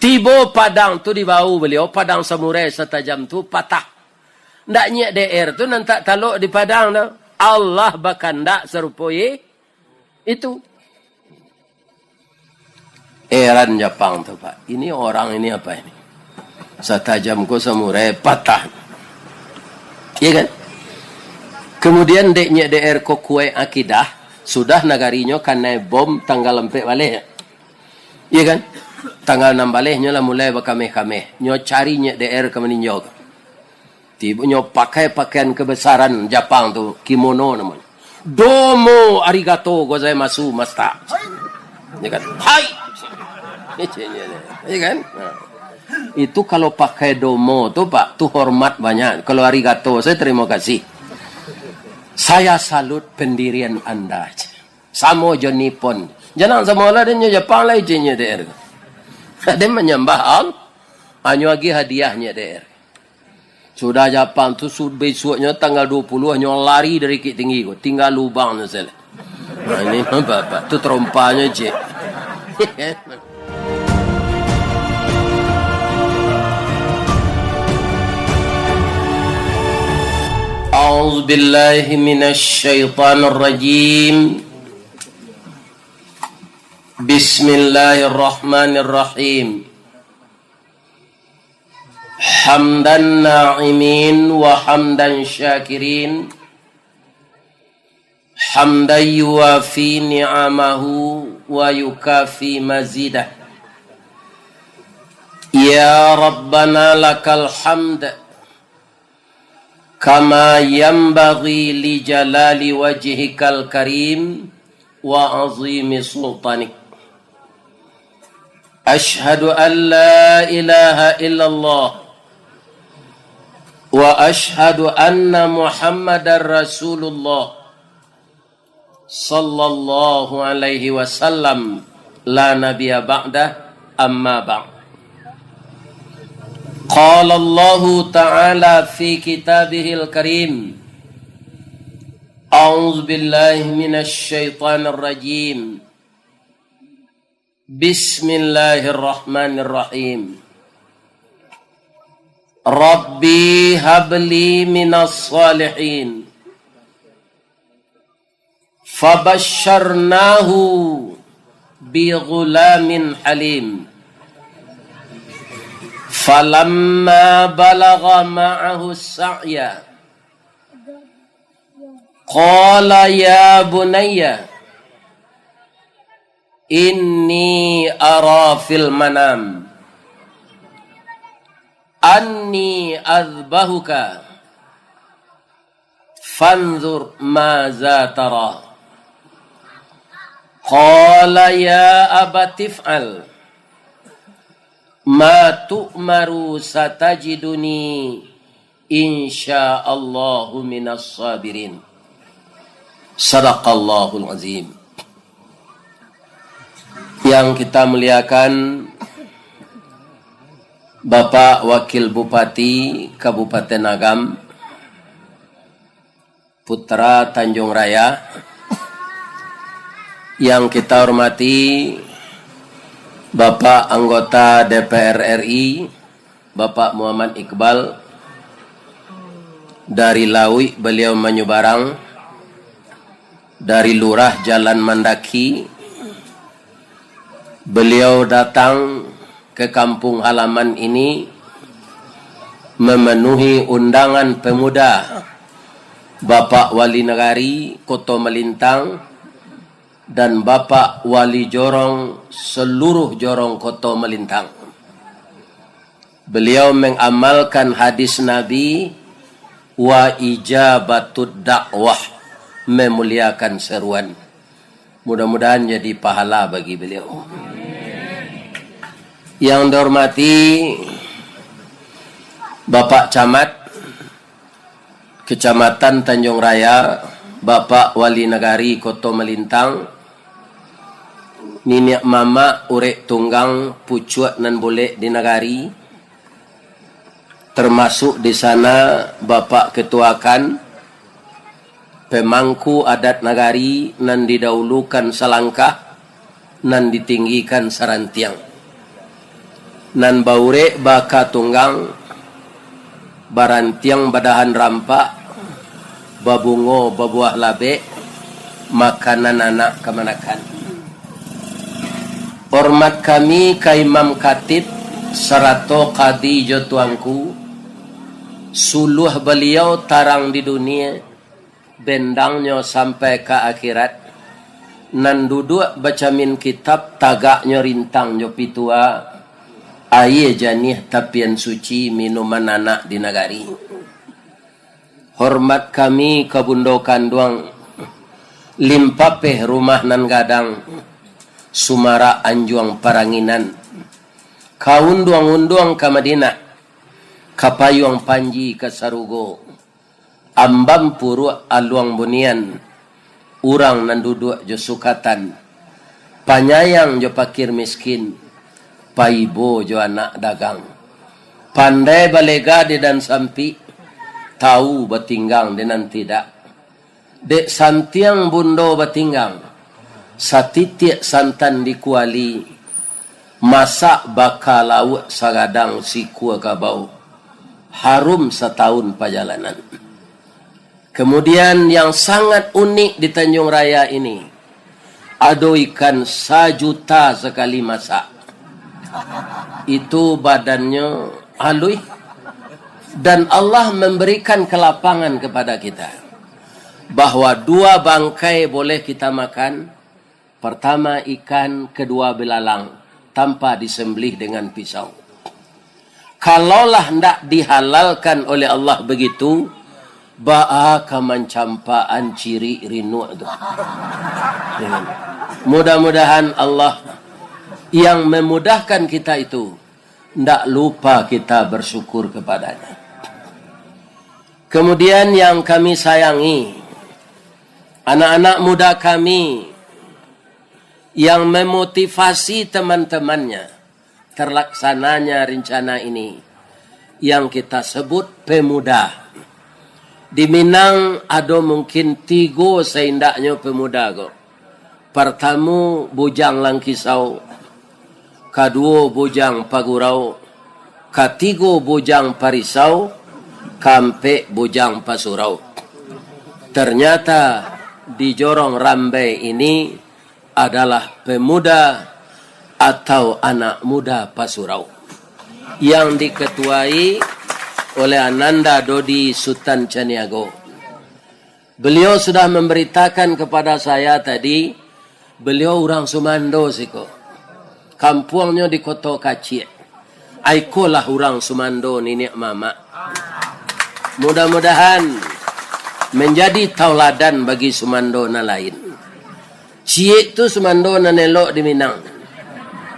Tiba padang tu di bau beliau, padang samurai setajam tu patah. Ndak nyek DR tu nanti taluk di padang tu. Allah bahkan ndak serupai itu. Heran Jepang tu Pak. Ini orang ini apa ini? Setajam ko samurai patah. Iya kan? Kemudian deknya DR ko kue akidah. Sudah nagarinya kena bom tanggal 4 balik. Iya kan? Tanggal 6 baliknya lah mulai berkameh-kameh. Nyo carinya DR ke meninjau. Tiba nyo pakai pakaian kebesaran Jepang tu. Kimono namanya. Domo arigato gozaimasu masta. Iya kan? Hai! Iya kan? Nah. Itu kalau pakai domo tu Pak, tu hormat banyak. Kalau arigato, saya terima kasih. Saya salut pendirian Anda. Samo jo Nippon. Jangan sama lah dia Jepang lah izinnya DR. Dia menyembah Allah. Hanya lagi hadiahnya DR. Sudah Jepang tu besoknya tanggal 20 hanya lari dari Bukit Tinggi. Tinggal lubang saja. Nah ini Bapak. Tu terompanya je. أعوذ بالله من الشيطان الرجيم بسم الله الرحمن الرحيم حمدا ناعمين وحمدا شاكرين حمدا يوافي نعمه ويكافي مزيده يا ربنا لك الحمد كما ينبغي لجلال وجهك الكريم وعظيم سلطانك أشهد أن لا إله إلا الله وأشهد أن محمد رسول الله صلى الله عليه وسلم لا نبي بعده أما بعد قال الله تعالى في كتابه الكريم أعوذ بالله من الشيطان الرجيم بسم الله الرحمن الرحيم ربي هب لي من الصالحين فبشرناه بغلام حليم فلما بلغ معه السعي قال يا بني إني أرى في المنام أني أذبحك فانظر ماذا ترى قال يا أبت افعل ما تؤمر ستجدني إن شاء الله من الصابرين صدق الله العظيم. Yang kita muliakan Bapak Wakil Bupati Kabupaten Agam Putra Tanjung Raya, yang kita hormati Bapak anggota DPR RI Bapak Muhammad Iqbal dari Lawi, beliau Manyubarang, dari Lurah Jalan Mandaki, beliau datang ke kampung halaman ini memenuhi undangan pemuda Bapak Wali Negari Kota Melintang dan Bapak Wali Jorong seluruh Jorong Kota Melintang. Beliau mengamalkan hadis Nabi wa ijabatud dakwah, memuliakan seruan. Mudah-mudahan jadi pahala bagi beliau. Yang dihormati Bapak Camat Kecamatan Tanjung Raya, Bapak Wali Negari Kota Melintang, Niniak Mama urek tunggang pucuak nan boleh di negari, termasuk di sana Bapak Ketuakan, pemangku adat negari nan didahulukan selangkah, nan ditinggikan sarantiang. nan baure baka tunggang barantiang badahan rampak babungo babuah labe makanan anak kemanakan. Hormat kami ka Imam Khatib serato kadi jo tuangku, suluh beliau tarang di dunia, bendangnya sampai ke akhirat, nan duduk bacamin kitab tagaknya rintang jo pitua, aye janih tapian suci minuman anak di nagari. Hormat kami kabundokan duang, limpapeh rumah nan gadang, sumara anjuang paranginan, kaunduang-unduang ka Madinah, kapayuang panji ka Sarugo, ambam puru aluang bunian, urang nan duduk jo sukatan, panyayang jo pakir miskin, paibo jo anak dagang, pandai balega di dan sampi, tahu batinggang dengan tidak, dek santiang bundo batinggang, satitiak santan dikuali, masak bakal lauk sagadang si kuah kabau, harum setahun perjalanan. Kemudian yang sangat unik di Tanjung Raya ini, ada ikan 1 juta sekali masak. Itu badannya halus, dan Allah memberikan kelapangan kepada kita bahwa 2 bangkai boleh kita makan. Pertama ikan, kedua belalang, tanpa disembelih dengan pisau. Kalaulah hendak dihalalkan oleh Allah begitu, ba'a kamancampaan ciri rinu itu. Mudah-mudahan Allah yang memudahkan kita itu, hendak lupa kita bersyukur kepadanya. Kemudian yang kami sayangi, anak-anak muda kami yang memotivasi teman-temannya terlaksananya rencana ini yang kita sebut pemuda. Di Minang ada mungkin 3 seindaknya pemuda kok. Pertama bujang Langkisau, kedua bujang Pagurau, ketiga bujang Parisau, kampe bujang Pasurau. Ternyata di Jorong Rambai ini adalah pemuda atau anak muda Pasurau yang diketuai oleh Ananda Dodi Sultan Caniago. Beliau sudah memberitakan kepada saya tadi, beliau orang Sumando siko. Kampungnya di Kota Kacir. Aikolah orang Sumando nenek mama. Mudah-mudahan menjadi tauladan bagi Sumando na lain. Cie tu Sumando na nelok di Minang.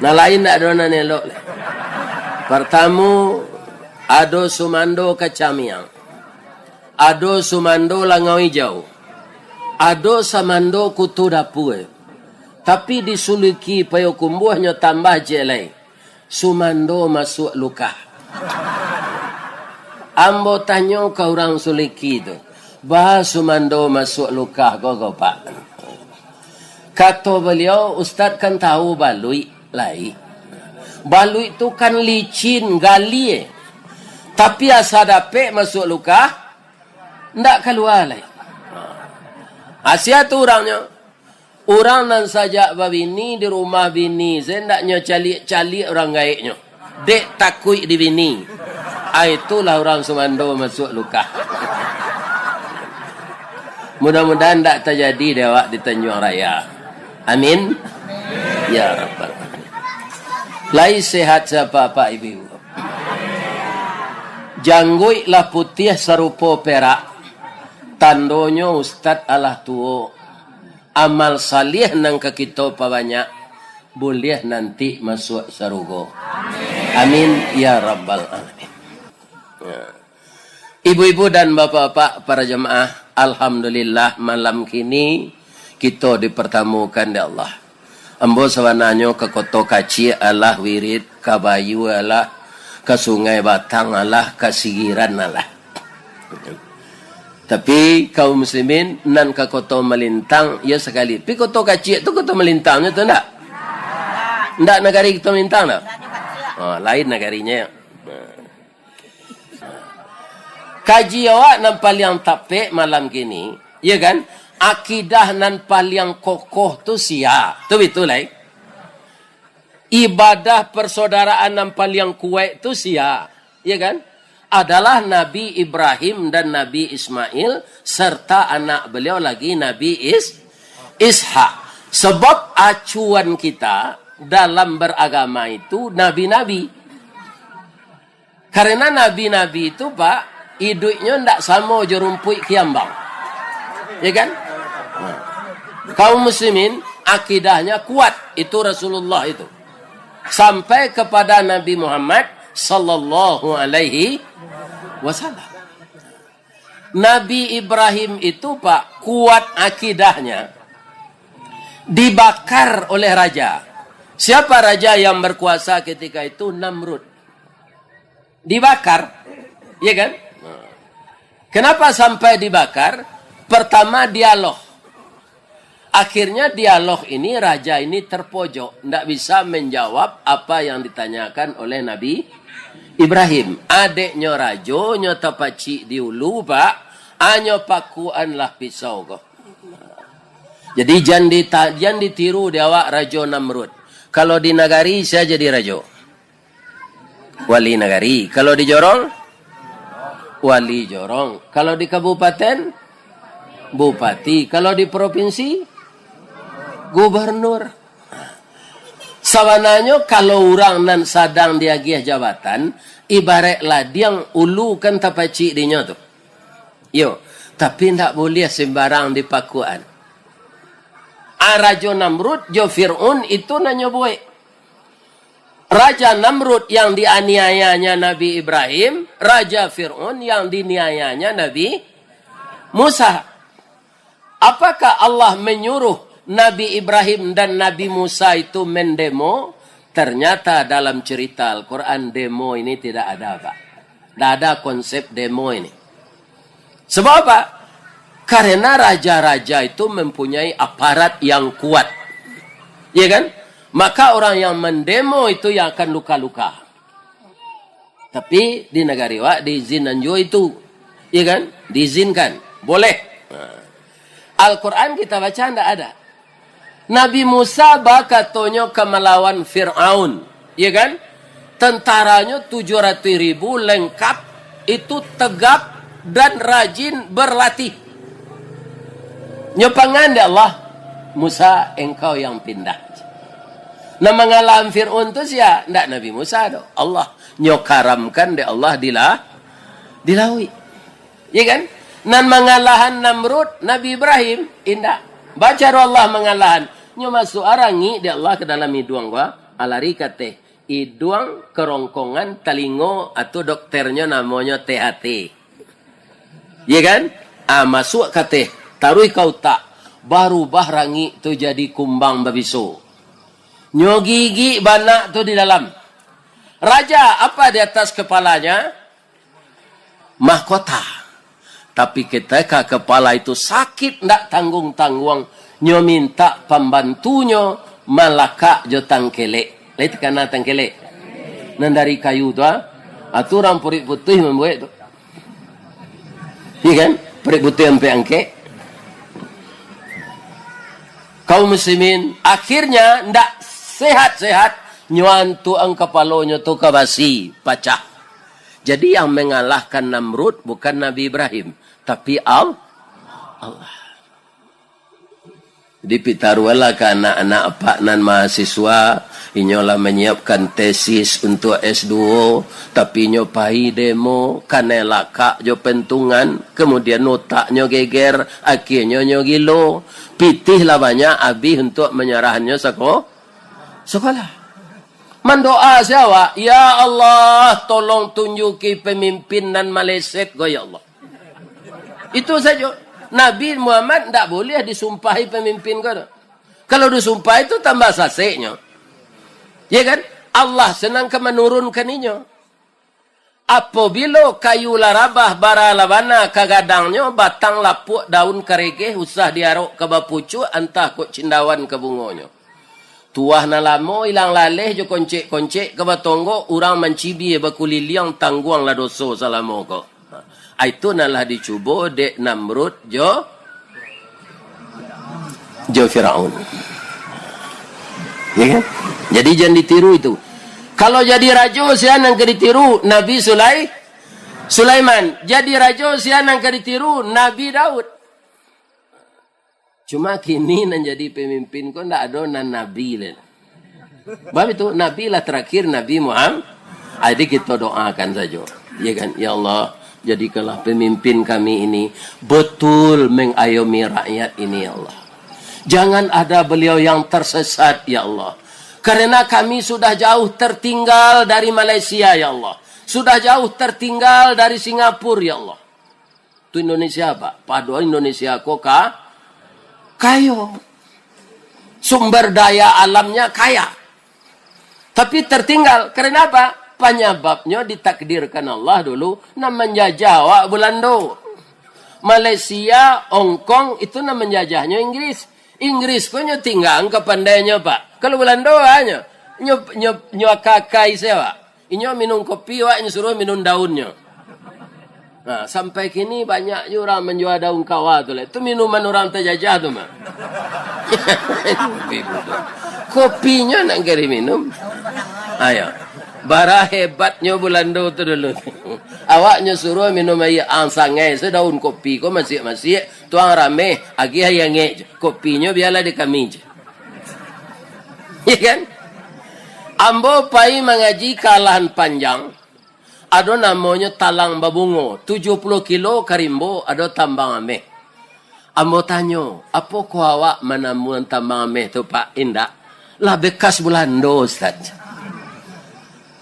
Na lain tak ada na nelok. Pertama, ada Sumando Kacamiang. Ada Sumando Langau Hijau. Ada Samando Kutu Dapur. Tapi disuliki payokumbuhnya tambah jelai. Sumando masuk luka. Ambo tanya ke orang suliki itu. Bah Sumando masuk luka kau pak. Kata beliau, Ustaz kan tahu balui lai. Balui itu kan licin, gali. Tapi asal dapat masuk luka, ndak keluar lai. Asia tu orangnya. Orang nan saja babini di rumah bini, saya ndaknya cali orang gaiknya. Dek takui di bini. Itulah orang Sumando masuk luka. Mudah-mudahan tak terjadi dewak di Tanjung Raya. Amin. Ya Rabbal Alamin. Lai sehat siapa Pak Ibu. Janggui lah putih serupa perak. Tandonyo Ustaz Allah tuo. Amal salih nang ke kita banyak. Boleh nanti masuk sarugo. Amin. Ya Rabbal Alamin. Ibu-ibu dan bapak-bapak para jemaah, alhamdulillah malam kini kita dipertemukan di Allah. Ambo sawananyo ke Kota Kacir Allah wirid, ke Bayu Allah, ke Sungai Batang Allah, ke Sigiran Allah. Tapi kaum muslimin nan ke Kota Melintang ya sekali. Tapi Kota Kacir tu Kota Melintangnya tu enggak? Enggak negara kita Melintang tak? Lain negarinya. Kaji awak nan paling tapek malam gini, ya kan? Akidah nan paling kokoh tu sia. Tu betul lah. Ibadah persaudaraan nan paling kuat tu sia, ya kan? Adalah Nabi Ibrahim dan Nabi Ismail serta anak beliau lagi Nabi Ishak. Sebab acuan kita dalam beragama itu nabi-nabi. Karena nabi-nabi itu Pak, hidupnya tidak sama jerumpui kiambang. Ya kan? Kaum muslimin akidahnya kuat, itu Rasulullah itu. Sampai kepada Nabi Muhammad sallallahu alaihi wasallam. Nabi Ibrahim itu Pak, kuat akidahnya. Dibakar oleh raja. Siapa raja yang berkuasa ketika itu? Namrud. Dibakar. Ya kan? Kenapa sampai dibakar? Pertama dialog. Akhirnya dialog ini, raja ini terpojok. Tidak bisa menjawab apa yang ditanyakan oleh Nabi Ibrahim. Adiknya rajo, nyo tapaci diulu Pak. Anyo pakuan lah pisau kok. Jadi jangan ditiru dia awak rajo Namrud. Kalau di nagari saya jadi rajo. Wali nagari. Kalau di jorong? Wali jorong. Kalau di kabupaten? Bupati. Kalau di provinsi? Gubernur. Sawananya kalau orang nan sadang diagih jabatan, ibaratlah dia ulu kan tapaci dinya tu. Yo, tapi ndak boleh sembarang dipakuan. Raja Namrud, jo Fir'aun itu nanya boy. Raja Namrud yang dianiayanya Nabi Ibrahim, Raja Fir'aun yang diniayanya Nabi Musa. Apakah Allah menyuruh Nabi Ibrahim dan Nabi Musa itu mendemo? Ternyata dalam cerita Al-Quran demo ini tidak ada Pak. Tidak ada konsep demo ini. Sebab apa? Karena raja-raja itu mempunyai aparat yang kuat. Ya kan? Maka orang yang mendemo itu yang akan luka-luka. Tapi di negara Wak diizinkan juga itu. Ya kan? Diizinkan. Boleh. Al-Quran kita baca tidak ada. Nabi Musa bakatonya ke melawan Fir'aun. Ya kan? Tentaranya 700.000 lengkap. Itu tegap dan rajin berlatih. Nyopangan dia Allah. Musa engkau yang pindah. Nah mengalam Fir'aun tu siya. Tidak Nabi Musa do. Allah nyokaramkan dia Allah dilawi. Ya kan? Nan mengalahan Namrud Nabi Ibrahim. Indah. Baca Allah mengalahan. Nyo masuk arangi dia Allah ke dalam hidung gua. Alari kate. Hidung kerongkongan telingo atau dokternya namanya THT. Ya kan? Masuk kate. Taruh kau tak. Baru bahrangi tu jadi kumbang babiso. Nyo gigi banak tu di dalam. Raja apa di atas kepalanya? Mahkota. Tapi ketika kepala itu sakit ndak tanggung-tanggung, nyo minta pembantunya malaka jo tangkelek. Lihat kana tangkelek. Nan dari kayu tu aturan purik putih membuat tu. Iya kan? Purik putih sampai angke. Kaum muslimin akhirnya ndak sehat-sehat nyuantu ang kepalanya tu kabasi pacah. Jadi yang mengalahkan Namrud bukan Nabi Ibrahim, tapi Allah. Jadi pitarualah ke anak-anak pak nan mahasiswa, inyolah menyiapkan tesis untuk S2, tapi nyopai demo, kanelaka jo pentungan, kemudian notaknya geger, akhirnya nyo gilo, pitihlah banyak abi untuk menyerahnya sekolah. Mendoa siapa? Ya Allah, tolong tunjuki pemimpin nan maleset go ya Allah. Itu saja. Nabi Muhammad tidak boleh disumpahi pemimpin kau. Kalau disumpah itu tambah saseknya. Ya kan? Allah senang ke menurunkan ini. Apabila kayu larabah bara labana kagadangnya batang lapuk daun kerege usah diarok ke bapucu antah kok cindawan ke bungonya. Tuah na lamo ilang laleh jo koncek-koncek ke batonggo urang mencibi bakuliliang tangguang la doso salamo ko. Itu nalah dicubo dek Namrud jo Firaun. Ya kan? Jadi jangan ditiru itu. Kalau jadi raja sian yang ditiru Nabi Sulaiman. Jadi raja sian yang ditiru Nabi Daud. Cuma kini nan jadi pemimpin kok ndak ada nan nabi lah. Sebab itu nabi lah terakhir Nabi Muhammad. Jadi kita doakan saja. Ya kan? Ya Allah, jadikanlah pemimpin kami ini betul mengayomi rakyat ini ya Allah. Jangan ada beliau yang tersesat ya Allah. Karena kami sudah jauh tertinggal dari Malaysia ya Allah. Sudah jauh tertinggal dari Singapura ya Allah. Itu Indonesia Pak. Padahal Indonesia kok kayo. Sumber daya alamnya kaya. Tapi tertinggal. Karena apa? Penyebabnya ditakdirkan Allah dulu. Namanya Jawa, Belanda. Malaysia, Hong Kong itu namanya jajahnya Inggris. Inggris kok tinggal kepandainya Pak. Kalau Belanda hanya kakai sewa. Inyo minum kopi wak suruh minum daunnya. Nah, sampai kini banyak orang menjual daun kawah tu lah. Itu minuman orang terjajah tu mah. Kopinya nak kiri minum. Ayo. Bara hebatnya Belanda tu dulu. Awaknya suruh minum air angsangai sedaun kopi ko masih tuang rame agi hayange kopinya biarlah di kami je. Ya kan? Ambo pai mengaji kalahan panjang. Ada namanya Talang Babungo. 70 kilo karimbo ada tambang ameh. Ambo tanya, apa ko awak menemukan tambang ameh tu Pak Indah? Lah bekas Belanda Ustaz.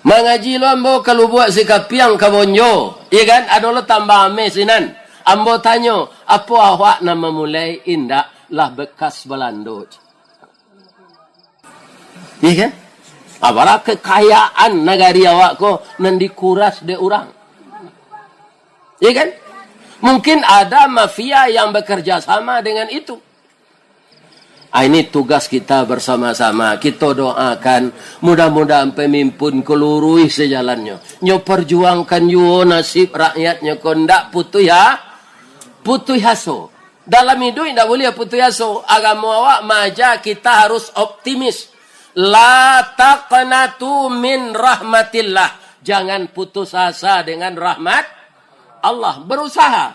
Mengaji lo ambo kalau buat sikapiang kabonjo. Iya kan? Ada lo tambang ameh sinan. Ambo tanya, apa awak nama mulai Indah? Lah bekas Belanda. Iya kan? Apalagi kekayaan negari awak ko nan dikuras de orang. Ya kan? Mungkin ada mafia yang bekerja sama dengan itu. Ini tugas kita bersama-sama. Kita doakan mudah-mudahan pemimpin kelurui sejalannya. Nyo perjuangkan yo nasib rakyatnya ko ndak putu haso. Dalam hidup tidak boleh putu haso. Agama awak maja kita harus optimis. La taqnatu min rahmatillah. Jangan putus asa dengan rahmat Allah. Berusaha.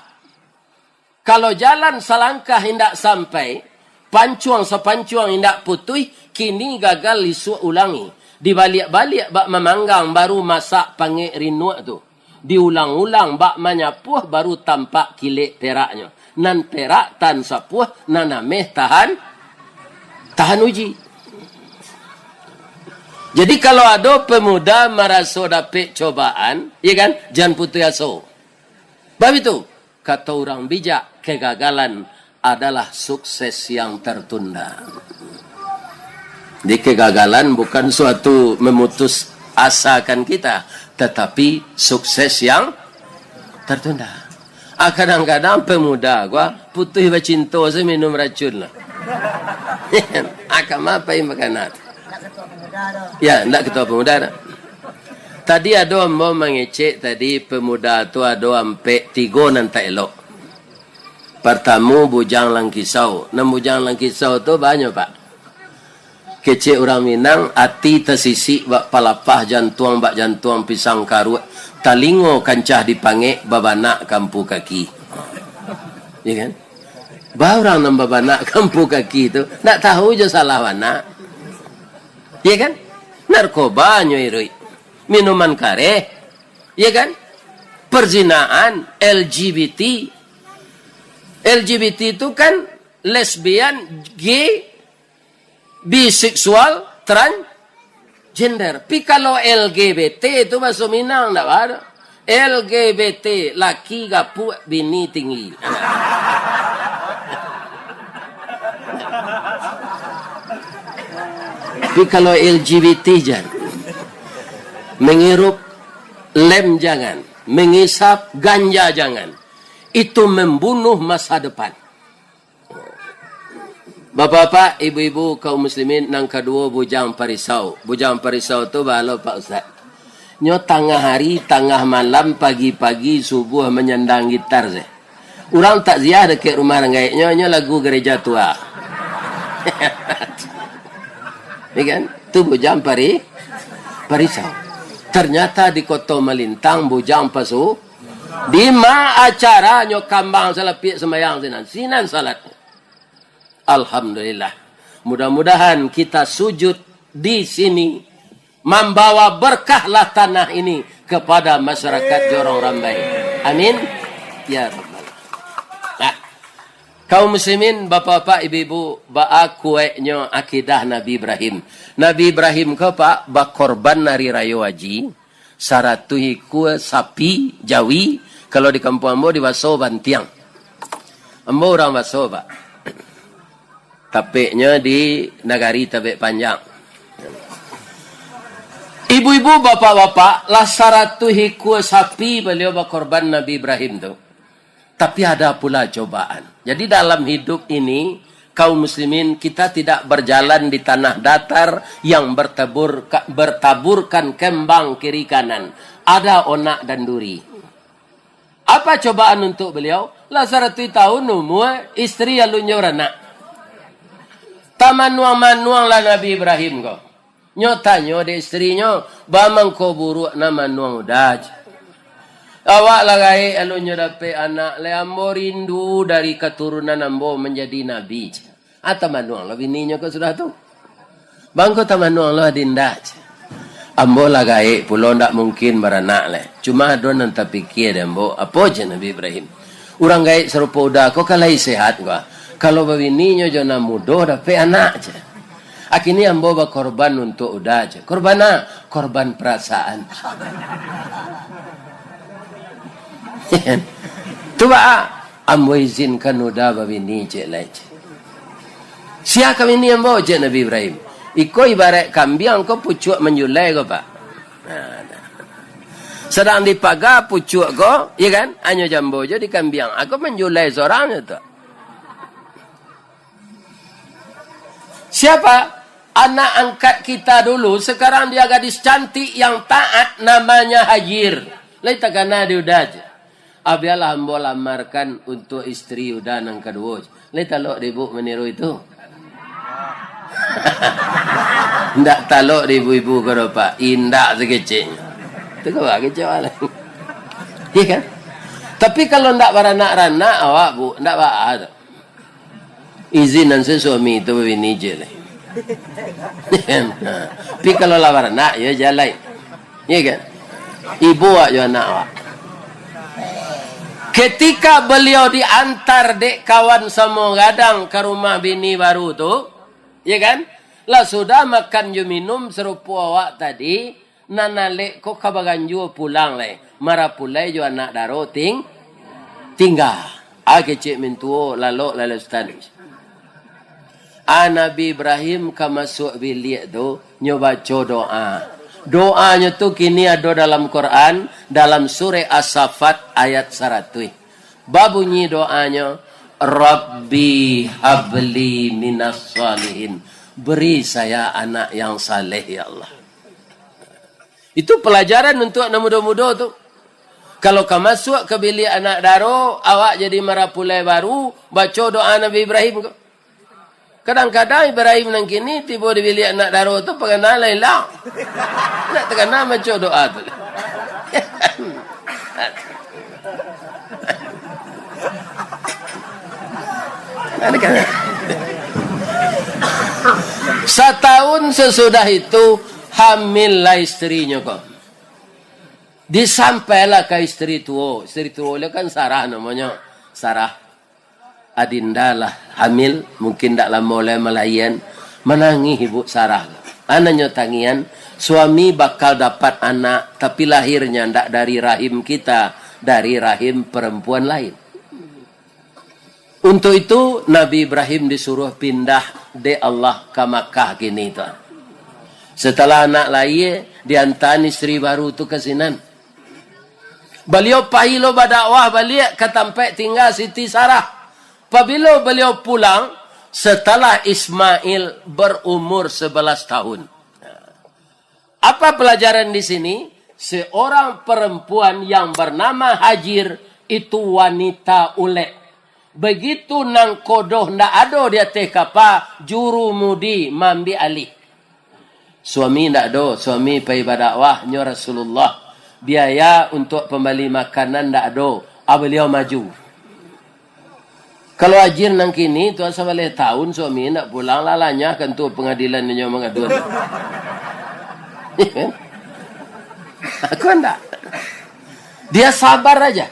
Kalau jalan selangkah hendak sampai, pancuang sepancuang hendak putih, kini gagal lisu ulangi. Dibalik-balik bak memanggang baru masak panggil rinuak tu. Diulang-ulang bak menyapuh baru tampak kilik peraknya. Nan perak tan sapuh, nan ameh tahan uji. Jadi kalau ada pemuda merasa dapat cobaan, ya kan? Jangan putus asa. Sebab itu, kata orang bijak, kegagalan adalah sukses yang tertunda. Di kegagalan bukan suatu memutus asakan kita, tetapi sukses yang tertunda. Kadang-kadang pemuda gua putih bercinta saya minum racun lah. Akan apa yang makan? Ya, enggak ketua pemuda. Tadi ada mau mengecek tadi pemuda tu ada sampai 3 nan tak elok. Pertama bujang langkisau. Nam bujang langkisau tu banyak Pak. Kecek orang Minang hati tersisik bak palapah jantuang bak jantuang pisang karu. Talingo kancah dipangek babanak kampu kaki. Ya kan? Bah orang nam babanak kampu kaki tu nak tahu je salah mana. Ya kan? Narkoba nyoirui. Minuman kare. Ya kan? Perzinaan, LGBT. LGBT itu kan lesbian, gay, biseksual, transgender. Tapi kalau LGBT itu bahasa Minang enggak ada. LGBT, laki gapu, bini tinggi. Tapi kalau LGBT jangan. Menghirup lem jangan. Mengisap ganja jangan. Itu membunuh masa depan. Bapak-bapak, ibu-ibu, kaum muslimin, nang kedua bujang parisau. Bujang parisau tu balo Pak Ustaz. Nyo tengah hari, tengah malam, pagi-pagi, subuh menyandang gitar saya. Orang takziah dekat rumah rengai. Nyo lagu gereja tua. Ini kan? Tu bujang parisau. Ternyata di Kota Melintang bujang pasu. Di ma acara nyo kambang salapik semayang sinan salat. Alhamdulillah. Mudah-mudahan kita sujud di sini membawa berkahlah tanah ini kepada masyarakat Jorong Rambai. Amin. Ya Rabbal. Nah, kaum muslimin, bapak-bapak, ibu-ibu, ba'a kueknya akidah Nabi Ibrahim. Nabi Ibrahim ke pak bakorban nari rayo haji, saratuhi kue sapi Jawi, kalau di kampung ambo di Waso Bantiang. Ambo orang Waso pak. Tapeknya di Nagari Tabek Panjang. Ibu-ibu, bapak-bapak, lah saratuhi kue sapi beliau bakorban Nabi Ibrahim tu. Tapi ada pula cobaan. Jadi dalam hidup ini, kaum muslimin, kita tidak berjalan di tanah datar yang bertaburkan kembang kiri kanan. Ada onak dan duri. Apa cobaan untuk beliau? Lah 100 tahun umur, istri alunya anak. Tamanuang-manuang lah Nabi Ibrahim kau. Nyotanyo de istrinya, bamang ko buruk na manuang udaj. Awak lagai alunya dapat anak, le ambo rindu dari keturunan ambo menjadi nabi. Atau manuang lah bininya kau sudah tu. Bangko tamanuang lah dindaj. Ambo lagai pulau ndak mungkin beranak le. Cuma ada nanti pikir ambo, apa je Nabi Ibrahim. Orang gaya serupa udah, kau kalai sehat kau. Kalau bininya jangan muda dapat anak je. Akhirnya ambo berkorban untuk udah je. Korban apa? Korban perasaan. Coba ambo izinkan udah bini je lah je. Siapa ini ambo je Nabi Ibrahim? Iko ibarat kambing kau pucuk menjulai kau pak. Sedang dipagar pucuk kau, ya kan? Hanya jambo je di kambing. Aku menjulai seorang itu. Siapa? Anak angkat kita dulu. Sekarang dia gadis cantik yang taat. Namanya Hajir. Lain tak kena dia udah je. Abialah ambo lamarkan untuk istri udah yang kedua. Lain talok ibu meniru itu. Tidak talok ibu-ibu kalau pak. Indah sekecilnya. Itu kau kecil lah. Iya kan? Tapi kalau tidak beranak-ranak awak bu. Tidak apa-apa. Izinan suami itu bini je lah. Tapi kalau lawan anak ya jalan. Ya kan? Ibu aja anak awak. Ketika beliau diantar dek kawan sama gadang ke rumah bini baru tu, ya kan? Lah sudah makan je minum serupa awak tadi, nanalek kok kabaganju pulang le. Mara pulai jo anak daro tinggal. Kecik mintuo lalu stanis. Nabi Ibrahim ke masuk bilik tu nyoba doa. Doanya tu kini ada dalam Quran dalam surah As-Saffat ayat 100. Babunyi doanya Rabbi habli minas salihin. Beri saya anak yang saleh ya Allah. Itu pelajaran untuk anak muda-muda tu. Kalau kau masuk ke bilik anak daro, awak jadi marapulai baru, baca doa Nabi Ibrahim kau. Kadang-kadang Ibrahim nang kini tiba di bilik anak daro tu pengenal hilang. Nak terkenal macam doa tu. Setahun sesudah itu hamillah istrinya kok. Disampailah ke istri tua. Istri tua dia kan Sarah namanya. Sarah. Adinda lah hamil, mungkin tak lama oleh melayan, menangis ibu Sarah. Anaknya tangian, suami bakal dapat anak, tapi lahirnya tak dari rahim kita, dari rahim perempuan lain. Untuk itu Nabi Ibrahim disuruh pindah de Allah ke Makkah kini tu. Setelah anak lahir, diantar istri baru tu ke Sinan. Beliau pahilo berdakwah balik ke tempat tinggal Siti Sarah. Apabila beliau pulang, setelah Ismail berumur 11 tahun. Apa pelajaran di sini? Seorang perempuan yang bernama Hajir itu wanita ulek. Begitu nang kodoh ndak ada dia teh kapa juru mudi mambi alih. Suami ndak ada, suami pai berdakwah nyo Rasulullah. Biaya untuk pembeli makanan ndak ada, beliau maju. Kalau Hajir nang kini tuan sebalik tahun suami ndak pulang lalanya kan tu pengadilan nyo mengadun. Aku enggak. Dia sabar aja.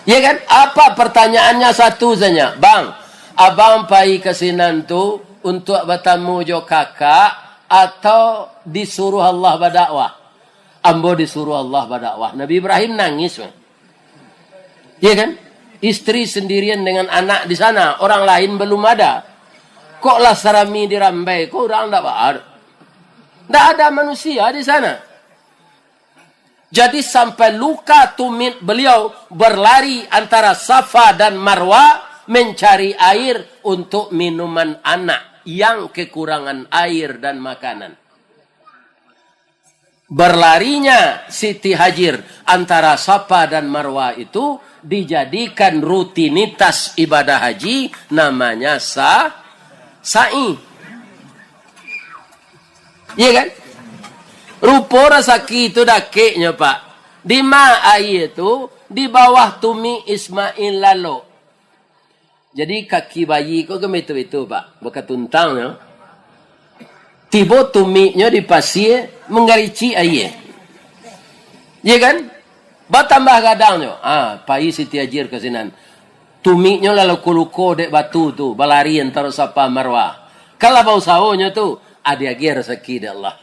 Ya kan? Apa pertanyaannya satu saja. Bang, abang pai ke sinan tu untuk bertemu jo kakak atau disuruh Allah berdakwah? Ambo disuruh Allah berdakwah. Nabi Ibrahim nangis. Ya kan? Istri sendirian dengan anak di sana. Orang lain belum ada. Kok lah sarami dirambai? Kok orang enggak ada? Tidak ada manusia di sana. Jadi sampai luka tumit beliau berlari antara Safa dan Marwa mencari air untuk minuman anak yang kekurangan air dan makanan. Berlarinya Siti Hajir antara Safa dan Marwa itu dijadikan rutinitas ibadah haji namanya sa'i. Iya kan? Rupa rezeki itu dakiknya Pak. Di ma'ai itu di bawah tumi Ismail lalu. Jadi kaki bayi kok itu Pak. Bukan tuntangnya. Tiba tuminya di pasir menggarici air. Iya kan? Bertambah kadangnya. Pai Siti Hajir ke sinan. Tuminya lalu kuluko dek batu tu. Balari antara Safa Marwah. Kalau bau sawahnya tu. Ada lagi rezeki dari Allah.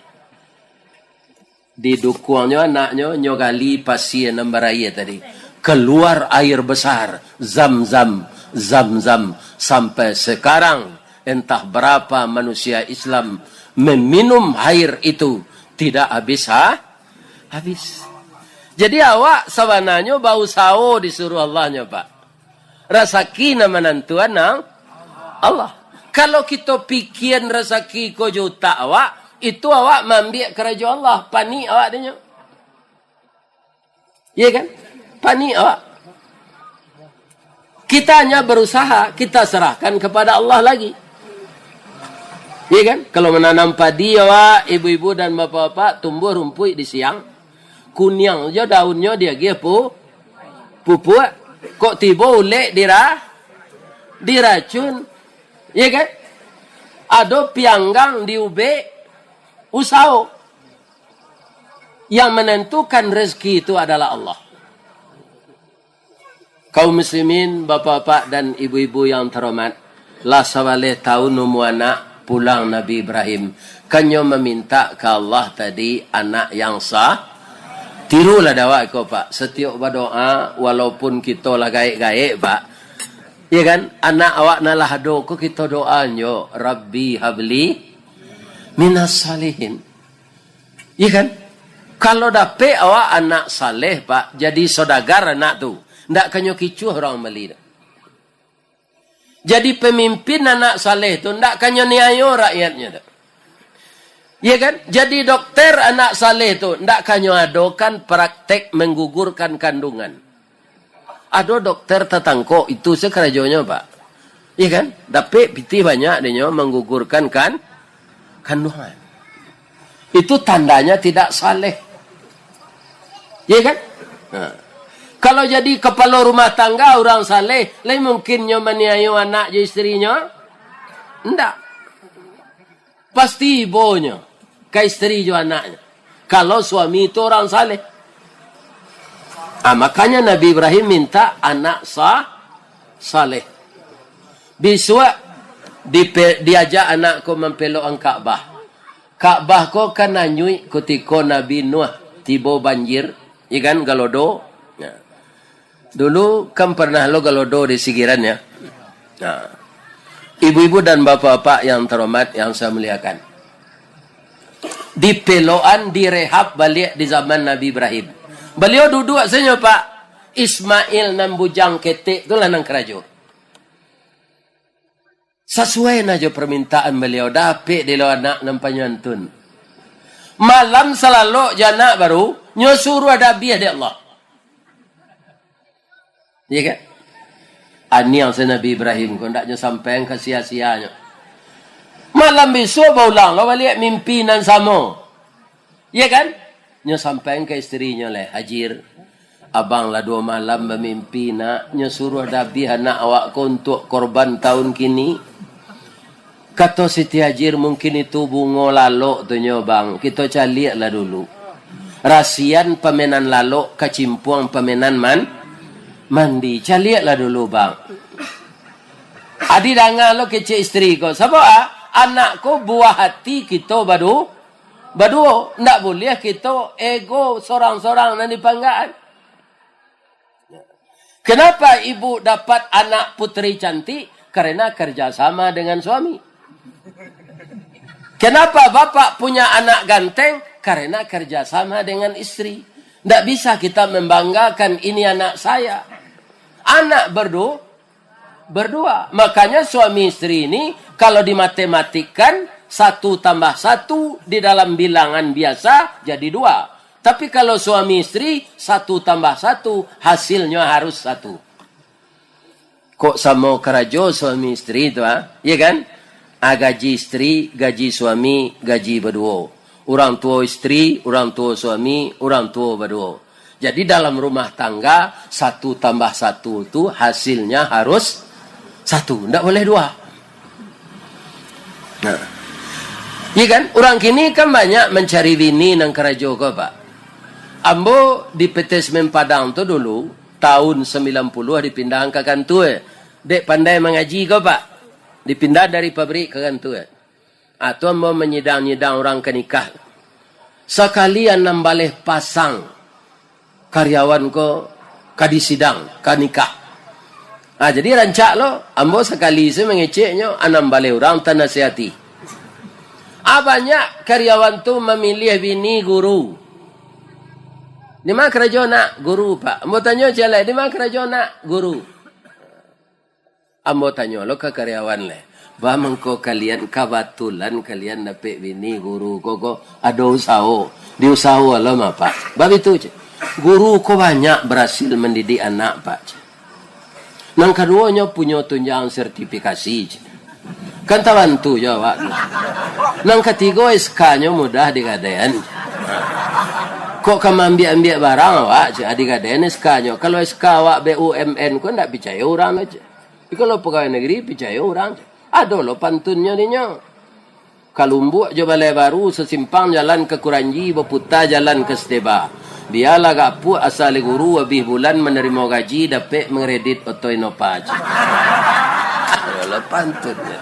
Di dukuangnya anaknya nyogali pasien nambaraya tadi. Keluar air besar. Zam-zam. Sampai sekarang entah berapa manusia Islam meminum air itu. Tidak habis habis. Jadi awak sebenarnya bau sawo disuruh Allahnya Pak. Rezeki nama nantuan Allah. Kalau kita pikir rezeki ko juta awak, itu awak mambil kerajaan Allah. Panik awak dia. Ya kan? Panik awak. Kita hanya berusaha, kita serahkan kepada Allah lagi. Ya kan? Kalau menanam padi awak, ibu-ibu dan bapak-bapak tumbuh rumput di siang. Kunyang aja daunnya dia pupuk. Kok tiba ulek diracun. Ya kan? Ada pianggang di ube usaha. Yang menentukan rezeki itu adalah Allah. Kaum muslimin, bapak-bapak dan ibu-ibu yang terhormat. Lah sawaleh tahun numu anak pulang Nabi Ibrahim. Kanyo meminta ke Allah tadi anak yang sah. Tirulah dawak ko Pak. Setiap berdoa walaupun kita lah gaik-gaik Pak. Ya kan? Anak awak nalah do ko kita doanyo Rabbi habli minas salihin. Ya kan? Kalau dapet awak anak saleh Pak, jadi saudagar anak tu. Ndak kanyo kicuh orang beli. Jadi pemimpin anak saleh tu ndak kanyo niayo rakyatnya tu. Ya kan? Jadi dokter anak saleh tu ndak kanyo adokan praktek menggugurkan kandungan. Ada dokter tetangko itu sekerajonya Pak. Iya kan? Tapi piti banyak dia menggugurkan kandungan. Itu tandanya tidak saleh. Iya kan? Nah. Kalau jadi kepala rumah tangga orang saleh, lain mungkin maniayo anak je istrinya? Enggak. Pasti ibunya ke istri jo anaknya. Kalau suami itu orang saleh. Makanya Nabi Ibrahim minta anak saleh. Biswa diajak anak ko mempelok ang Ka'bah. Ka'bah ko kan nanyui ketika Nabi Nuh tiba banjir, ikan galodo. Ya. Dulu kan pernah lo galodo di sigiran ya. Nah. Ibu-ibu dan bapak-bapak yang terhormat yang saya muliakan. Di peloan direhab balik di zaman Nabi Ibrahim. Beliau duduk saja Pak. Ismail nan bujang ketek itulah nang kerajo. Sesuai aja permintaan beliau. Dapik dia anak nampak nyantun. Malam selalu jana baru. Nyuruh ada biah di Allah. Iya kan? Ani yang Nabi Ibrahim. Kau ndaknya sampai ke sia-sianya. Malam besok baulang. Lalu lihat mimpinan sama. Iya kan? Nya sampai ke istrinya lah. Hajir. Abang lah 2 malam bermimpi nak. Nya suruh dabi anak awak untuk korban tahun kini. Kata Siti Hajir mungkin itu bunga lalok tu nyo bang. Kita cari lah dulu. Rasian pemenan lalok kecimpuang pemenan mandi. Cari lah dulu bang. Adi dangan lo kece istri ko. Sebab anakku buah hati kita badu. Ndak boleh kita ego sorang-sorang nanti panggaan. Kenapa ibu dapat anak putri cantik? Karena kerjasama dengan suami. Kenapa bapak punya anak ganteng? Karena kerjasama dengan istri. Tidak bisa kita membanggakan ini anak saya. Anak berdua. Makanya suami istri ini kalau dimatematikan 1 tambah 1 di dalam bilangan biasa jadi 2. Tapi kalau suami istri 1 tambah 1 hasilnya harus 1. Kok sama kerajo suami istri itu ya kan? Gaji istri, gaji suami, gaji berdua. Orang tua istri, orang tua suami, orang tua berdua. Jadi dalam rumah tangga 1 tambah 1 itu hasilnya harus 1. Tidak boleh 2. Nah, iya kan? Orang kini kan banyak mencari bini nang kerajo ko pak. Ambo di PT Semen Padang tu dulu tahun 90 dipindah ke kantor. Dek pandai mengaji ko pak. Dipindah dari pabrik ke kantor. Atau ambo menyidang-nyidang orang ke nikah. Sekalian nambaleh pasang karyawan ko kadisidang ke nikah. Jadi rancak lo, ambo sekali saya mengeceknya anam balai orang tanah nasihati. Banyak karyawan tu memilih bini guru. Di mana kerja nak? Guru pak. Ambo tanya jalan, di mana kerja nak? Guru. Ambo tanya lo ke karyawan le. Bamangko kalian kabatulan kalian dapat bini guru koko ada usaha. Di usaha lo mah pak. Bab itu je. Guru ko banyak berhasil mendidik anak pak. Nang keduanya punya tunjangan sertifikasi je. Kan tawantu jawab. Nang ketiga SK-nya mudah digadean. Kok kamu ambil barang awak digadean SK-nya. Kalau SK awak BUMN kok ndak percaya orang aja. Tapi kalau pegawai negeri percaya orang. Ada lo pantunnya dinya. Kalumbu aja balai baru sesimpang jalan ke Kuranji berputar jalan ke Steba. Dia lagak pu asal guru habis bulan menerima gaji dapat mengredit oto inopa aja. Ada lo pantunnya.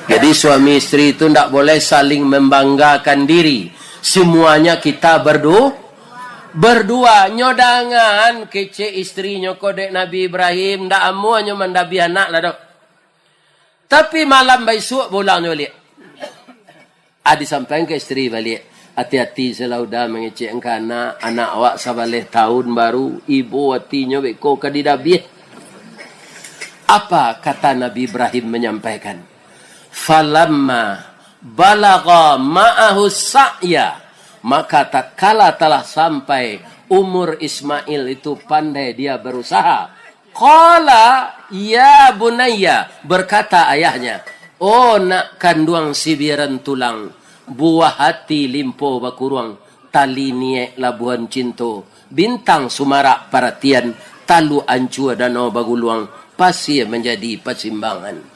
Jadi suami istri itu tidak boleh saling membanggakan diri. Semuanya kita berdua. Nyodangan kece istrinya kodek Nabi Ibrahim. Tidak amuannya mendabi anak lah dok. Tapi malam besok bulangnya balik. Disampaikan ke istri balik. Hati-hati selaudah mengecek anak awak sabaleh tahun baru. Ibu hatinya beko kadidabi. Apa kata Nabi Ibrahim menyampaikan? Falamma balagha ma'ahu sa'ya. Maka tatkala telah sampai umur Ismail itu pandai dia berusaha. Qala ya bunayya. Berkata ayahnya. Oh nak kanduang sibiran tulang. Buah hati limpo bakuruang. Tali niek labuhan cinto. Bintang sumarak perhatian. Talu ancua danau baguluang. Pasir menjadi persimbangan.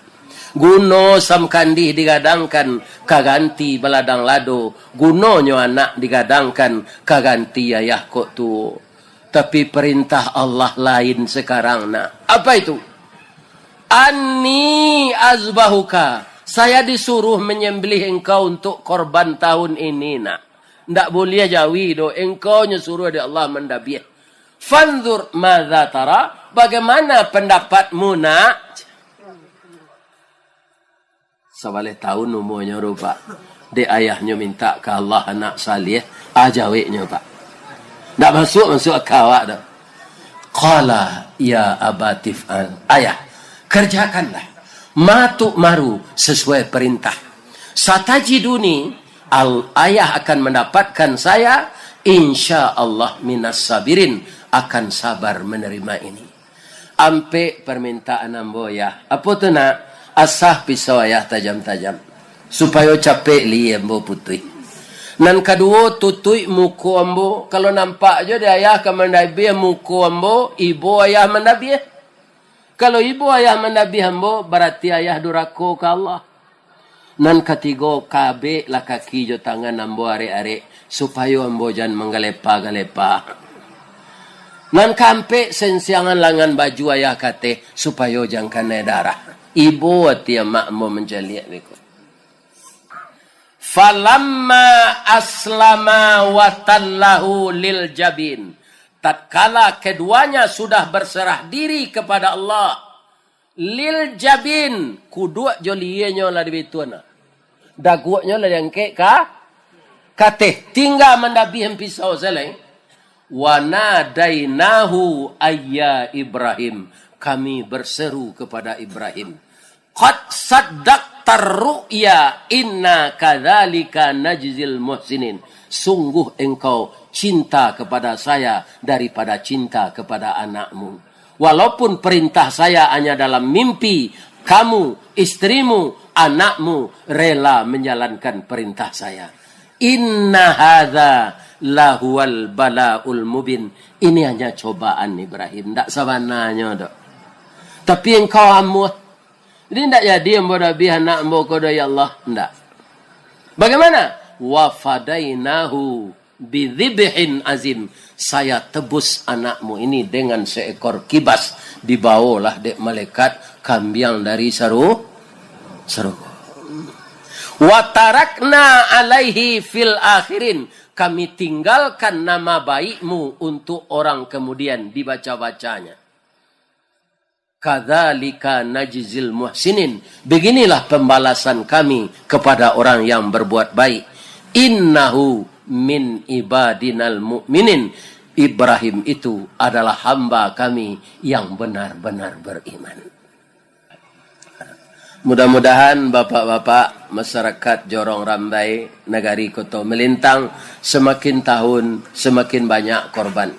Guno samkandih digadangkan kaganti beladang lado. Gunonyo anak digadangkan kaganti ayah kok tu. Tapi perintah Allah lain sekarang nak. Apa itu? Ani azbahuka. Saya disuruh menyembelih engkau untuk korban tahun ini nak. Ndak boleh jawi do. Engkau nyuruh di Allah mendabiah. Fanzur madza tara. Bagaimana pendapatmu nak? Sebalih tahun umurnya rupa. Dek ayahnya minta ke Allah anak salih. Jawabnya pak. Tak masuk akal awak dah. Qala ya abatif ayah, kerjakanlah matuk maru sesuai perintah. Satajiduni, ayah akan mendapatkan saya insya Allah minas sabirin, akan sabar menerima ini. Ampe permintaan ambo ya, apa tu nak asah pisau ayah tajam-tajam supaya capek li ambo putih. Nan kedua tutui muku ambo, kalau nampak je dia ayah akan mendabi muku ambo, ibu ayah mendabi. Kalau ibu ayah mendabi ambo, berarti ayah durako ke Allah. Nan ketiga kabe lah kaki jo tangan ambo are-are, supaya ambo jangan menggalepa-galepa. Nan kampe sensiangan langan baju ayah kate, supaya jangan kena darah. Ibu ati mak ambo menjaliak beko. Falamma aslama wa tallahu lil jabin. Tatkala keduanya sudah berserah diri kepada Allah, lil jabin, kuduk jolienyo lah dibituana. Daguaknya lah yang ka kate tinggal mendabi pisau selai. Wa nadainahu ayya Ibrahim. Kami berseru kepada Ibrahim. Qad saddaqtar ru'ya inna kadzalika najzil muhsinin. Sungguh engkau cinta kepada saya daripada cinta kepada anakmu. Walaupun perintah saya hanya dalam mimpi, kamu, istrimu, anakmu rela menjalankan perintah saya. Inna hadza lahuwal balaul mubin. Ini hanya cobaan Ibrahim, tak sabananya dok. Tapi engkau amuh. Jadi tidak jadi ambo nabi anak ambo kodo ya Allah. Tidak. Bagaimana? Wa fadainahu bidzibhin azim. Saya tebus anakmu ini dengan seekor kibas. Dibawalah dek malaikat kambing dari seru. Wa tarakna alaihi fil akhirin. Kami tinggalkan nama baikmu untuk orang kemudian dibaca-bacanya. Kadzalika najzil muhsinin. Beginilah pembalasan kami kepada orang yang berbuat baik. Innahu min ibadinal mu'minin. Ibrahim itu adalah hamba kami yang benar-benar beriman. Mudah-mudahan bapak-bapak masyarakat Jorong Rambai, Negari Koto Melintang, semakin tahun semakin banyak korban.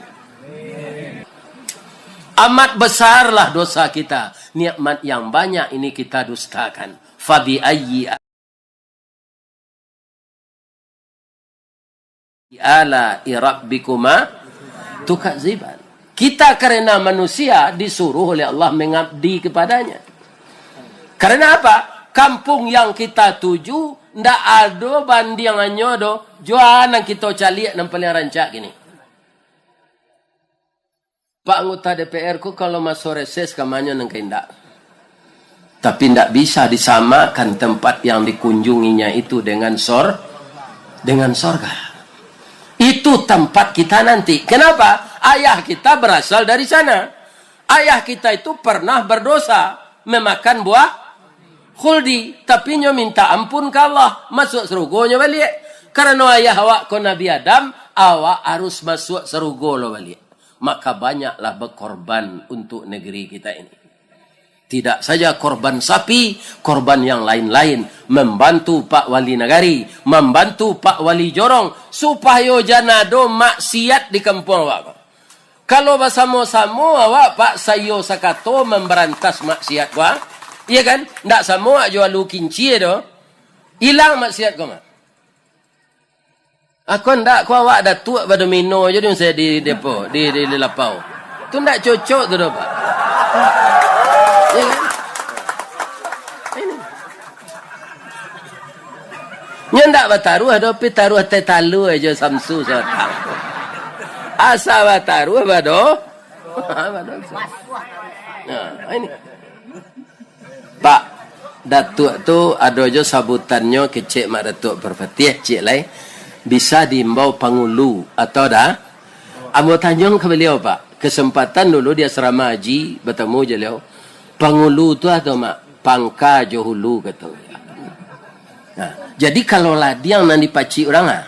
Amat besarlah dosa kita. Nikmat yang banyak ini kita dustakan. Fabi ayyi ala rabbikuma tukadziban. Kita karena manusia disuruh oleh Allah mengabdi kepadanya. Karena apa? Kampung yang kita tuju ndak ada bandingannya do. Joan yang kita caliak nang paling rancak gini. Pak anggota DPR ku kalau masuk reses kamarnya nang kendak. Tapi tidak bisa disamakan tempat yang dikunjunginya itu dengan sorga. Itu tempat kita nanti. Kenapa? Ayah kita berasal dari sana. Ayah kita itu pernah berdosa memakan buah khuldi, tapi nyo minta ampun ke Allah, masuk surga nyo balik. Karena ayah awak ko Nabi Adam, awak harus masuk surga lo balik. Maka banyaklah berkorban untuk negeri kita ini. Tidak saja korban sapi, korban yang lain-lain. Membantu Pak Wali Nagari, membantu Pak Wali Jorong, supaya janado maksiat di kampung awak. Kalau bersama-sama awak Pak Sayo Sakato memberantas maksiat gua, iya kan? Ndak sama jual lu kinci do. Hilang maksiat gua. Aku ndak ku awak datuk pada mino je saya di depo, di lapau. Tu ndak cocok tu dah Pak. Ya kan? Ini. Nya ndak bataruh ada pi taruh teh talu aja samsu sotang. Asa bataruh bado. Nah, ini. Pak datuk tu ada aja sabutannya kecik mak datuk Perfatih cik lai. Bisa diimbau pangulu atau dah. Amo tanya ke beliau Pak. Kesempatan dulu dia asrama haji bertemu je beliau. Pangulu tu atau mak pangka johulu kata. Nah, jadi kalau ladiang nan dipaci orang ah.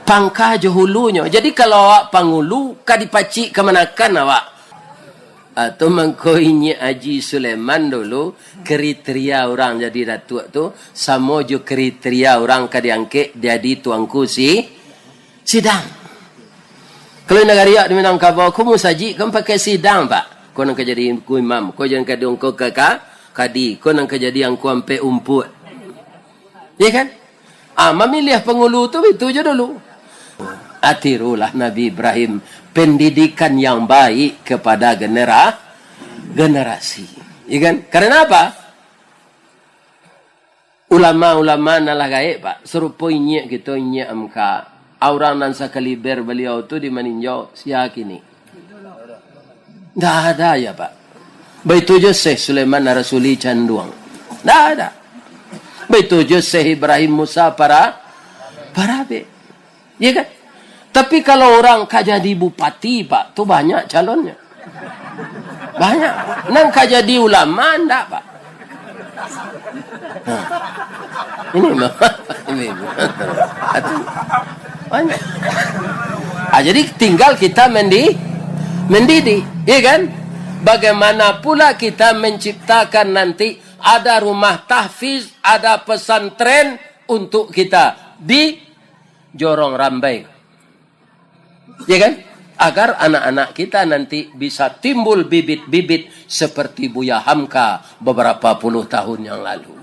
Pangka johulunya. Jadi kalau awak pangulu ka dipaci ke manakan awak. atau mengkoinya Haji Sulaiman dulu kriteria orang jadi datuk tu sama jo kriteria orang kadiangke jadi tuan kursi sidang. Kalau negara di Minangkabau kamu saji kamu pakai sidang pak. Kau nak jadi imam, kau jangan kadi kau kadi, kau nak jadi yang kau ampe umput. Ya kan? Memilih pengulu tu itu je dulu. Atirulah Nabi Ibrahim pendidikan yang baik kepada generasi. Ya kan? Karena apa? Ulama-ulama nalah gaib pak. Serupa inyek kita inyek amka. Orang nan sakaliber beliau tu di maninjau siak ini. Dah ada ya pak. Begitu je Syekh Sulaiman Rasuli Canduang. Dah ada. Begitu je Syekh Ibrahim Musa para be. Ya kan? Tapi kalau orang jadi bupati pak, tu banyak calonnya. Banyak. Nang jadi ulama enggak pak. Ini banyak. Jadi tinggal kita mendidik, ya kan? Bagaimana pula kita menciptakan nanti ada rumah tahfiz, ada pesantren untuk kita di Jorong Rambai. Ya kan? Agar anak-anak kita nanti bisa timbul bibit-bibit seperti Buya Hamka beberapa puluh tahun yang lalu.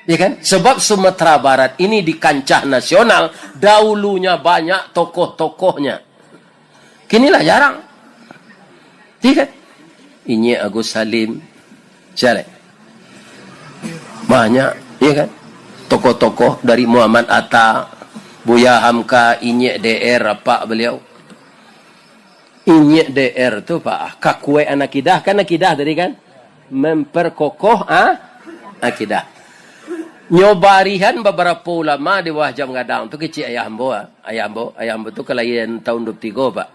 Ya kan? Sebab Sumatera Barat ini di kancah nasional dahulunya banyak tokoh-tokohnya. Kinilah jarang. Ya kan? Ini Agus Salim. Siapa? Banyak, ya kan? Tokoh-tokoh dari Muhammad Atta, Buya Hamka, Inyek DR apa beliau? Inyek DR tu pak, kakue anakidah kan akidah tadi kan? Memperkokoh akidah. Nyobarihan beberapa ulama di Wah Jam Gadang tu kecil ayah ambo tu kelahiran tahun 23 pak.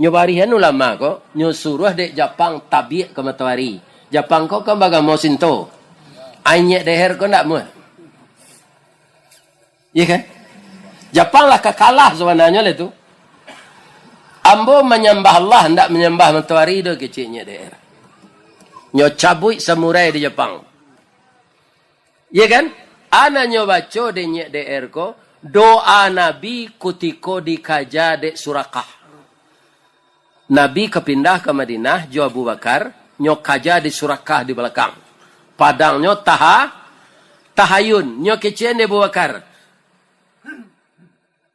Nyobarihan ulama ko nyusuruh dek Jepang tabiat ke matahari. Jepang ko kan baga mau sinto. Inyek DR ko ndak mu. Iya kan? Jepang lah kekalah sebenarnya itu. Ambo menyembah Allah, hendak menyembah matahari itu kecilnya daerah. Nyo cabut samurai di Jepang. Ya kan? Ana nyo baca di nyek daerah ko, doa Nabi kutiko dikaja dek Surakah. Nabi kepindah ke Madinah, jo Abu Bakar, nyo kaja di Surakah di belakang. Padang nyo tahayun, nyo kecil di Abu Bakar.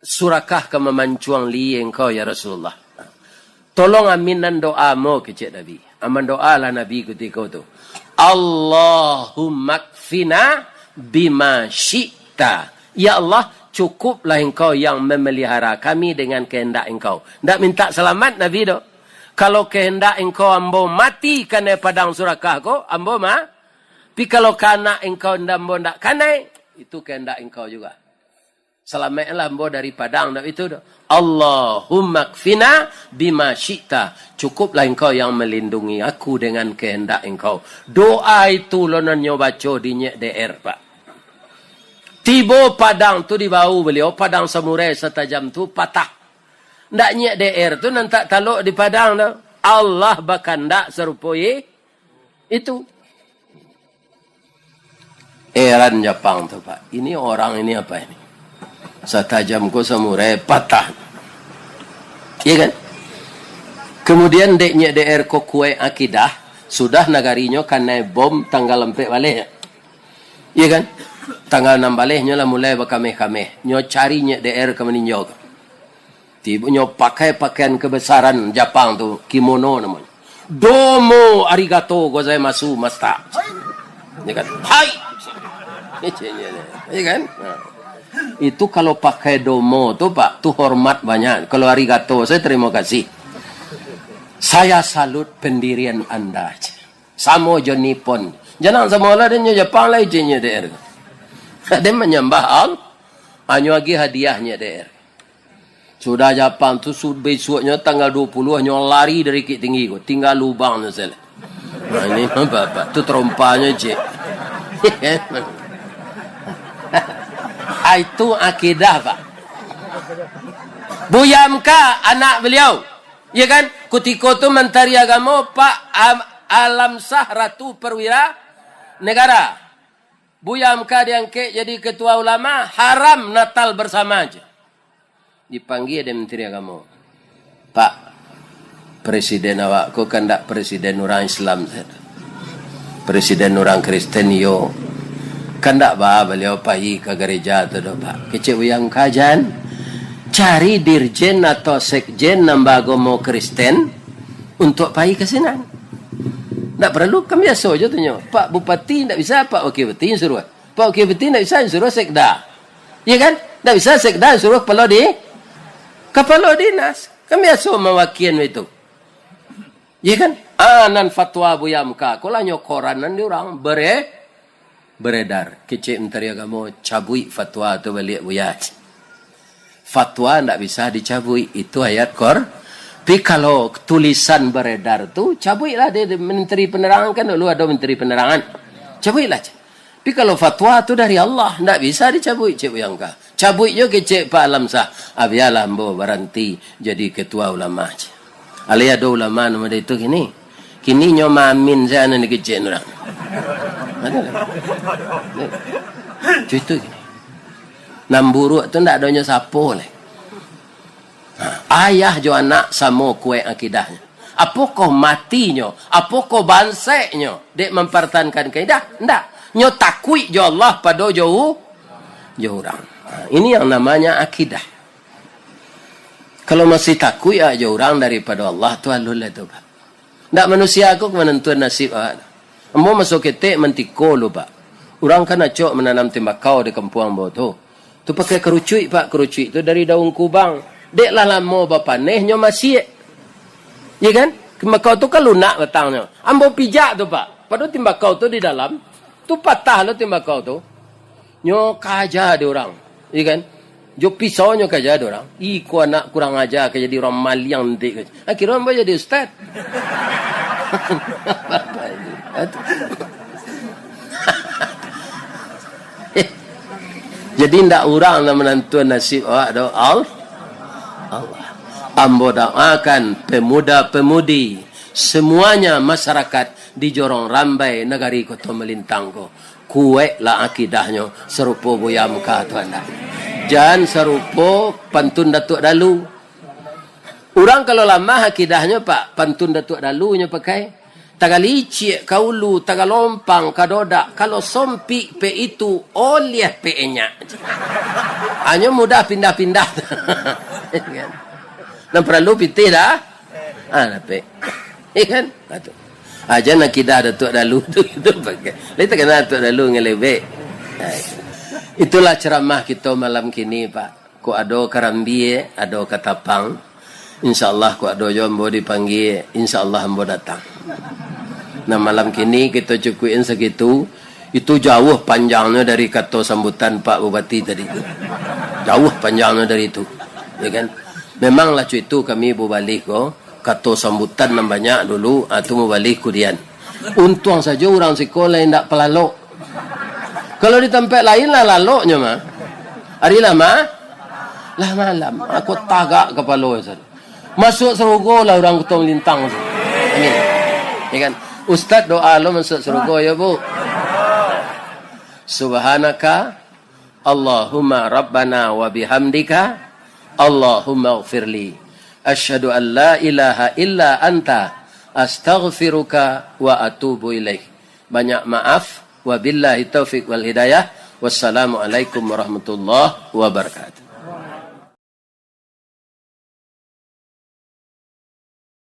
Surakah ke memancuang li engkau ya Rasulullah. Tolong aminan doamu kecil Nabi. Aman doa lah Nabi ketika itu. Allahumma kfina bima syi'ta. Ya Allah, cukuplah engkau yang memelihara kami dengan kehendak engkau. Tidak minta selamat Nabi do. Kalau kehendak engkau ambo mati karena padang Surakah ko, ambo mah. Tapi kalau kana engkau ambo ndak kanai, itu kehendak engkau juga. Selamatlah ambo dari padang itu do. Allahumma kfina bima syi'ta. Cukuplah engkau yang melindungi aku dengan kehendak engkau. Doa itu lononyo baca di nyek DR pak. Tiba padang tu di bau beliau, padang samurai setajam tu patah. Ndak nyek DR tu nanti taluk di padang tu. Allah bahkan ndak serupai itu. Eran Jepang tu pak. Ini orang ini apa ini? Setajam ko samurai patah. Iya kan? Kemudian deknya DR ko kue akidah sudah nagarinya karena bom tanggal 4 balik. Iya kan? Tanggal 6 baliknya lah mulai berkameh-kameh. Nyo carinya DR ke meninjau. Tiba nyo pakai pakaian kebesaran Jepang tu, kimono namanya. Domo arigato gozaimasu masta. Iya kan? Hai. Iya kan? Itu kalau pakai domo tu pak, tu hormat banyak. Kalau arigato, saya terima kasih. Saya salut pendirian anda. Samo jo Nippon. Jangan sama lah dia Jepang lah izinnya DR. Dia menyembah Allah. Hanya lagi hadiahnya DR. Sudah Jepang tu besoknya tanggal 20 hanya lari dari Bukit Tinggi ko. Tinggal lubang saja. Nah, ini apa? Tu terompanya je. Itu akidah pak. Buya Hamka anak beliau. Ya kan? Kutiko tu Menteri Agama Pak Alam Sah Ratu Perwira Negara. Buya Hamka diangkat jadi ketua ulama, haram Natal bersama aja. Dipanggil ada Menteri Agama. Pak, Presiden awak, kau kan tak Presiden orang Islam. Presiden orang Kristen yo. Kan tak beliau pergi ke gereja tu Pak. Kecik yang kajian. Cari dirjen atau sekjen nambah agama Kristen untuk pergi ke sana. Tak perlu, kan biasa je tanya. Pak Bupati tak bisa, Pak Wakil Bupati yang suruh. Pak Wakil Bupati tak bisa, yang suruh sekda. Ya kan? Tak bisa sekda, yang suruh kepala dinas. Kan biasa mewakil itu. Ya kan? Nan fatwa Buya Hamka. Kalau nyokoranan di orang beredar. Kecik Menteri Agama cabui fatwa tu balik Buya. Fatwa tak bisa dicabui. Itu ayat Tapi kalau tulisan beredar tu, cabuilah dia Menteri Penerangan kan dulu ada Menteri Penerangan. Cabuilah. Tapi kalau fatwa tu dari Allah, tak bisa dicabui Cik Buya Hamka. Cabui je ke Cik Pak Alam Sah. Biarlah ambo berhenti jadi ketua ulama. Alih ada ulama nama dia itu kini. Kini nyoma amin saya ni kecik orang. Ada lah. Itu gini. Namburuk tu tak adanya siapa lah. Ayah jo anak sama kue akidahnya. Apakah matinya? Apakah banseknya? Dek mempertahankan kaidah? Tidak. Nyo takui jo Allah pada jauh orang. Ini yang namanya akidah. Kalau masih takui aja orang daripada Allah tu alul itu Pak. Tak manusia aku menentukan nasib Pak. Ambo masuk ketik mentiko lu Pak. Orang kan acok menanam tembakau di kampung ambo tu. Tu pakai kerucuk Pak, kerucuk tu dari daun kubang. Dek lah lama bapa nehnya masih. Ya kan? Tembakau tu kan lunak batangnya. Ambo pijak tu Pak. Padahal tembakau tu di dalam. Tu patah lo tembakau tu. Nyo kaja dia orang. Ya kan? Jo pisaunya kaja dia orang. Iku anak kurang ajar ke jadi orang maliang nanti. Akhirnya ambo jadi ustaz. Jadi ndak orang nak menentukan nasib awak do Allah. Ambo doakan pemuda-pemudi semuanya masyarakat di Jorong Rambai negari Kota Melintang ko. Kuek lah akidahnya serupa Buya Hamka tu anda. Jangan serupa pantun Datuk Dalu. Orang kalau lama akidahnya Pak, pantun Datuk Dalunya pakai tagalicik, kaulu, tagalompang, kadodak. Kalau sompi pe itu, oleh pe-nya. Hanya mudah pindah-pindah. Dan perlu pitih dah. Pe. Kan? Aja nak kidah Datuk Dalu tu pakai. Kita kena Datuk Dalu ngelebek. Itulah ceramah kita malam kini Pak. Ko ado Karambi, ado Katapang. InsyaAllah ko ado jombo dipanggil. InsyaAllah ambo datang. Nah malam kini kita cukuin segitu. Itu jauh panjangnya dari kata sambutan Pak Bupati tadi. Jauh panjangnya dari itu. Ya kan? Memanglah itu kami berbalik ko. Kata sambutan yang banyak dulu. Itu berbalik kudian. Untung saja orang sekolah yang tak pelalok. Kalau di tempat lain lah laloknya mah. Hari lama. Lah malam. Aku tagak kepala. Masuk surga lah orang Kota Melintang. Amin. Ya kan? Ustaz doa lo masuk surga ya Bu. Subhanaka Allahumma Rabbana wa bihamdika Allahumma ighfirli. Asyhadu an la ilaha illa anta astaghfiruka wa atubu ilaik. Banyak maaf. Wabillahi taufiq wal hidayah. Wassalamualaikum warahmatullahi wabarakatuh.